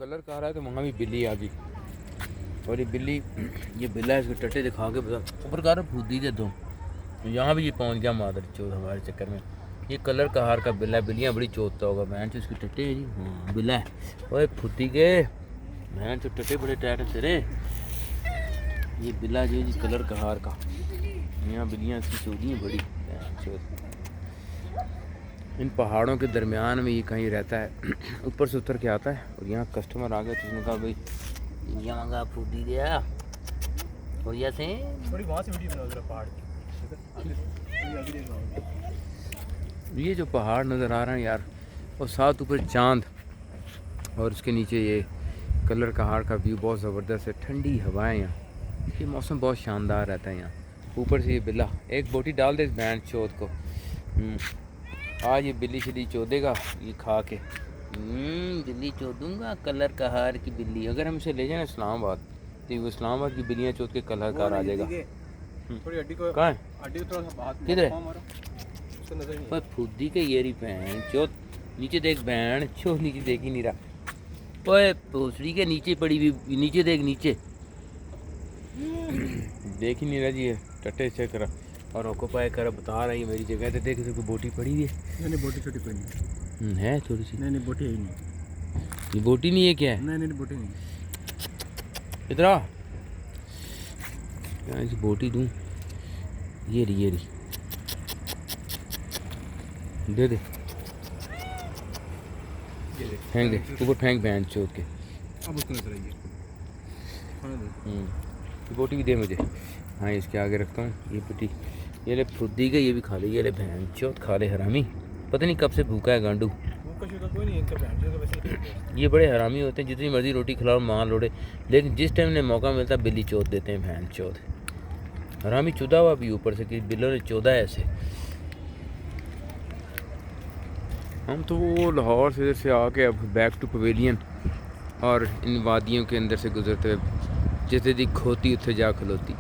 Colour का आ रहा है तो वहाँ भी बिल्ली आ गई। और ये बिल्ली, ये बिल्ला है, इसके टट्टे दिखा के बता ऊपर कर फूदी दे दो। यहाँ भी ये पहुँच गया मादर चौथ हमारे चक्कर में। ये कलर का हार का बिल्ला है, बिल्लियाँ बड़ी चोतता होगा बहन चो इसके टट्टे है जी। हाँ बिल्ला है, ओए फूदी के बहन चो टट्टे बड़े टाइट है तेरे। ये बिल्ला जो है जी कलर का हार का, यहाँ बिल्लियाँ इसकी चौधी हैं बड़ी बहन चोत। इन पहाड़ों के दरमियान में ये कहीं रहता है, ऊपर से उतर के आता है। और यहाँ कस्टमर आ गया तो उसने कहा भाई यहाँ मंगा फूदी दिया और यहाँ से थोड़ी वहाँ से वीडियो बना जरा पहाड़ की। ये जो पहाड़ नज़र आ रहे हैं यार, और साथ ऊपर चांद और उसके नीचे ये कलर का हाड़ का व्यू बहुत ज़बरदस्त है। ठंडी हवाएं यहाँ, ये मौसम बहुत शानदार रहता है यहाँ। ऊपर से ये बिल्ला एक बोटी डाल दे इस बैंड चौथ को। आज ये बिल्ली शिल्ली चौधेगा ये खा के। बिल्ली चौधूंगा कलर का हार की बिल्ली। अगर हम इसे ले जाए इस्लामाबाद तो वो इस्लामाबाद की बिल्लियाँ चौथ के कलर का आ जाएगा। कहाँ है किधर है फूदी के ये रही बहन चौथ। नीचे देख बहन चो, नीचे देख ही नहीं रहा। ओए भोसड़ी के नीचे पड़ी हुई, नीचे देख नीचे देख ही नहीं रहा जी। टट्टे चेक करा और रोको पाए कर बता रही है मेरी जगह तो देख कोई बोटी पड़ी हुई है। नहीं बोटी छोटी कोई नहीं है थोड़ी सी। नहीं बोटी है ही नहीं। ये बोटी नहीं है क्या है? नहीं बोटी नहीं। इधर ऐसी बोटी दूँ? ये रही दे दे फेंक दे ऊपर फेंक बहन चोट के। अब उसको नजर आइए ये बोटी भी दे मुझे। हाँ इसके आगे रखता हूँ ये बोटी। ये ले फुद्दी के, ये भी खा ले। ये ले बहन चोट खा ले हरामी, पता नहीं कब से भूखा है गांडू। कोई नहीं इनका वैसे। ये बड़े हरामी होते हैं, जितनी मर्जी रोटी खिलाओ मार लोड़े, लेकिन जिस टाइम ने मौका मिलता बिल्ली चोत देते हैं बहन चोत। हरामी चुदा हुआ भी ऊपर से कि बिल्लों ने चौदा है ऐसे। हम तो वो लाहौर से इधर से आके अब बैक टू पवेलियन और इन वादियों के अंदर से गुजरते हुए जितने दी खोती उत्थे जा खलोती।